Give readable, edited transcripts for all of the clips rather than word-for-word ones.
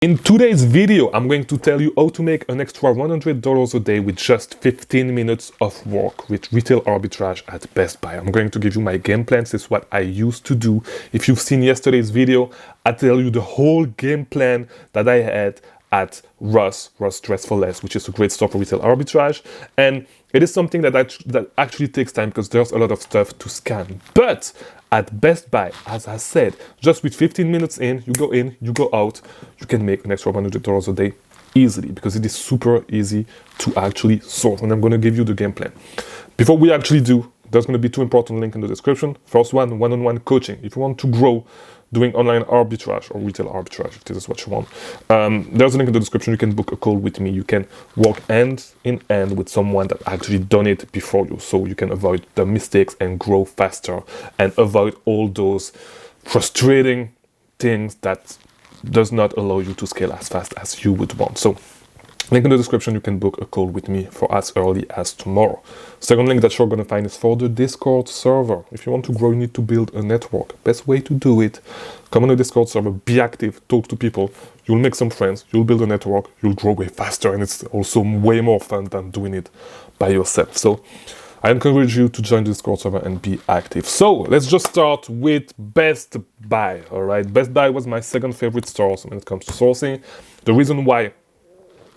In today's video, I'm going to tell you how to make an extra $100 a day with just 15 minutes of work with retail arbitrage at Best Buy. I'm going to give you my game plan. This is what I used to do. If you've seen yesterday's video, I tell you the whole game plan that I had at Ross Dress for Less, which is a great store for retail arbitrage. And it is something that actually takes time because there's a lot of stuff to scan. But at Best Buy, as I said, just with 15 minutes in, you go out, you can make an extra $100 a day easily because it is super easy to actually sort. And I'm going to give you the game plan. Before we actually do, there's going to be two important links in the description. First one-on-one coaching. If you want to grow doing online arbitrage or retail arbitrage, if this is what you want, there's a link in the description. You can book a call with me. You can work hand in hand with someone that actually done it before you, so you can avoid the mistakes and grow faster and avoid all those frustrating things that does not allow you to scale as fast as you would want. So link in the description, you can book a call with me for as early as tomorrow. Second link that you're going to find is for the Discord server. If you want to grow, you need to build a network. Best way to do it, come on the Discord server, be active, talk to people. You'll make some friends, you'll build a network, you'll grow way faster, and it's also way more fun than doing it by yourself. So I encourage you to join the Discord server and be active. So let's just start with Best Buy, all right? Best Buy was my second favorite store when it comes to sourcing. The reason why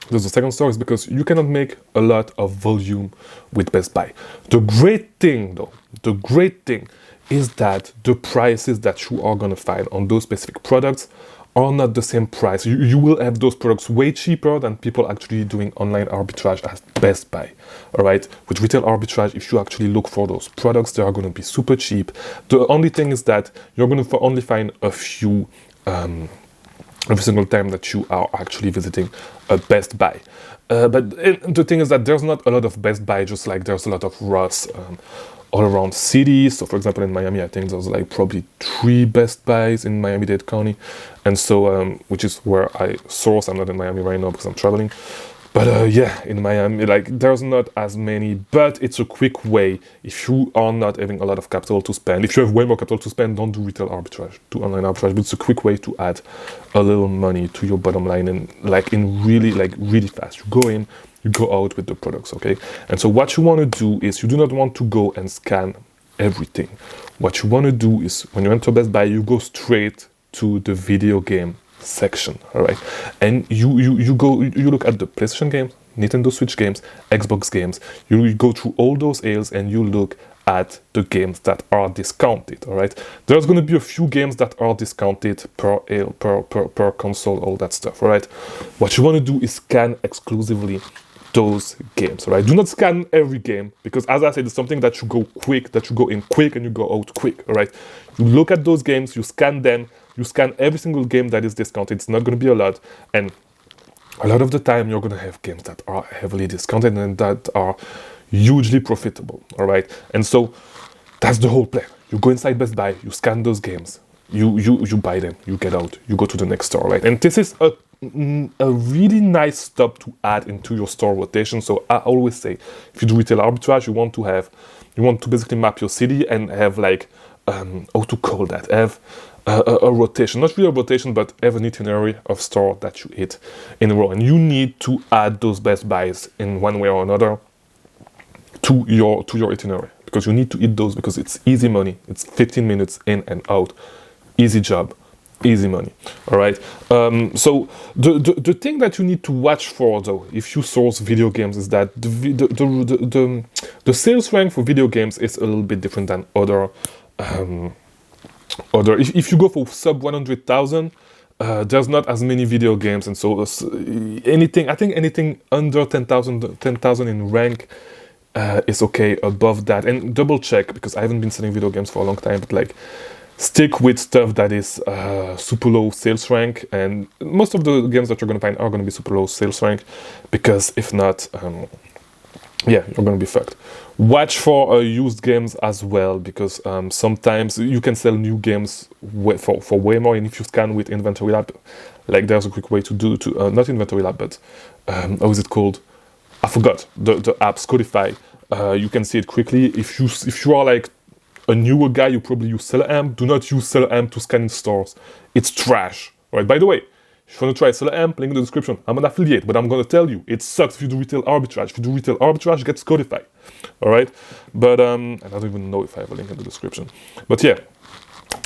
there's a second store is because you cannot make a lot of volume with Best Buy. The great thing is that the prices that you are going to find on those specific products are not the same price. You will have those products way cheaper than people actually doing online arbitrage at Best Buy. All right, with retail arbitrage, if you actually look for those products, they are going to be super cheap. The only thing is that you're going to only find a few every single time that you are actually visiting a Best Buy. But the thing is that there's not a lot of Best Buy, just like there's a lot of Ross all around cities. So for example, in Miami, I think there's like probably 3 Best Buys in Miami-Dade County. And so, which is where I source. I'm not in Miami right now because I'm traveling. But yeah, in Miami, like there's not as many, but it's a quick way if you are not having a lot of capital to spend. If you have way more capital to spend, don't do retail arbitrage, do online arbitrage. But it's a quick way to add a little money to your bottom line and really fast. You go in, you go out with the products, okay? And so what you want to do is you do not want to go and scan everything. What you want to do is when you enter Best Buy, you go straight to the video game section, all right, and you look at the PlayStation games, Nintendo Switch games, Xbox games. You go through all those aisles and you look at the games that are discounted. All right, there's going to be a few games that are discounted per aisle, per console, all that stuff. All right, what you want to do is scan exclusively those games. All right, do not scan every game because, as I said, it's something that you go quick, that you go in quick and you go out quick. All right, you look at those games, you scan them. You scan every single game that is discounted. It's not going to be a lot. And a lot of the time, you're going to have games that are heavily discounted and that are hugely profitable. All right. And so that's the whole plan. You go inside Best Buy, you scan those games, you buy them, you get out, you go to the next store. Right. And this is a really nice step to add into your store rotation. So I always say, if you do retail arbitrage, you want to basically map your city and have like, how to call that? Have a rotation, not really a rotation, but have an itinerary of store that you hit in a row. And you need to add those Best Buys in one way or another to your itinerary because you need to hit those because it's easy money. It's 15 minutes in and out. Easy job, easy money. All right. So the thing that you need to watch for though, if you source video games, is that the sales rank for video games is a little bit different than other. If you go for sub 100,000, there's not as many video games, and so anything under 10,000 in rank is okay. Above that, and double check because I haven't been selling video games for a long time, but like stick with stuff that is super low sales rank, and most of the games that you're going to find are going to be super low sales rank because if not, yeah, you're going to be fucked. Watch for used games as well because sometimes you can sell new games for way more. And if you scan with Inventory Lab, like there's a quick way to do not Inventory Lab, but how is it called? I forgot the app Scodify. You can see it quickly. If you are like a newer guy, you probably use Seller Amp. Do not use Seller Amp to scan in stores. It's trash. Right? By the way, If you want to try SLM, link in the description. I'm an affiliate, but I'm going to tell you, it sucks if you do retail arbitrage. If you do retail arbitrage, get Codify. All right? But I don't even know if I have a link in the description. But yeah,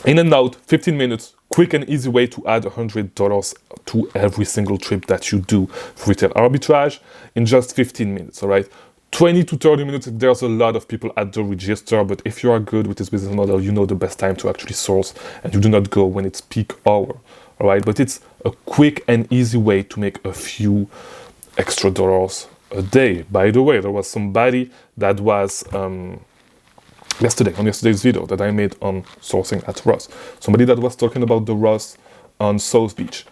in and out, 15 minutes, quick and easy way to add $100 to every single trip that you do for retail arbitrage in just 15 minutes, all right? 20 to 30 minutes if there's a lot of people at the register, but if you are good with this business model, you know the best time to actually source, and you do not go when it's peak hour, all right? But it's a quick and easy way to make a few extra dollars a day. By the way, there was somebody that was on yesterday's video that I made on sourcing at Ross. Somebody that was talking about the Ross on South Beach.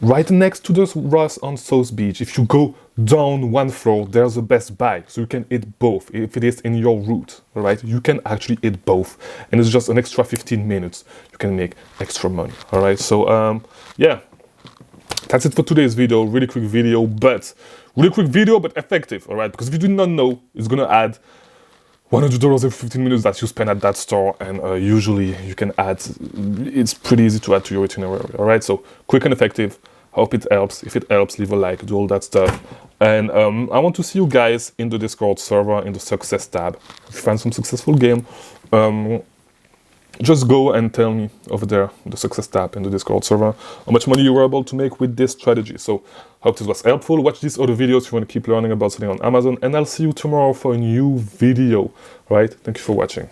Right next to the Ross on South Beach, if you go down one floor, there's a Best Buy. So you can eat both. If it is in your route, all right? You can actually eat both. And it's just an extra 15 minutes. You can make extra money, all right? So, yeah. That's it for today's video. Really quick video, but effective, all right? Because if you do not know, it's going to add $100 every 15 minutes that you spend at that store, and usually you can add, it's pretty easy to add to your itinerary, all right? So quick and effective. Hope it helps. If it helps, leave a like, do all that stuff. And I want to see you guys in the Discord server in the success tab. If you find some successful game, just go and tell me over there, the success tab in the Discord server, how much money you were able to make with this strategy. So hope this was helpful. Watch these other videos if you want to keep learning about selling on Amazon, and I'll see you tomorrow for a new video. All right? Thank you for watching.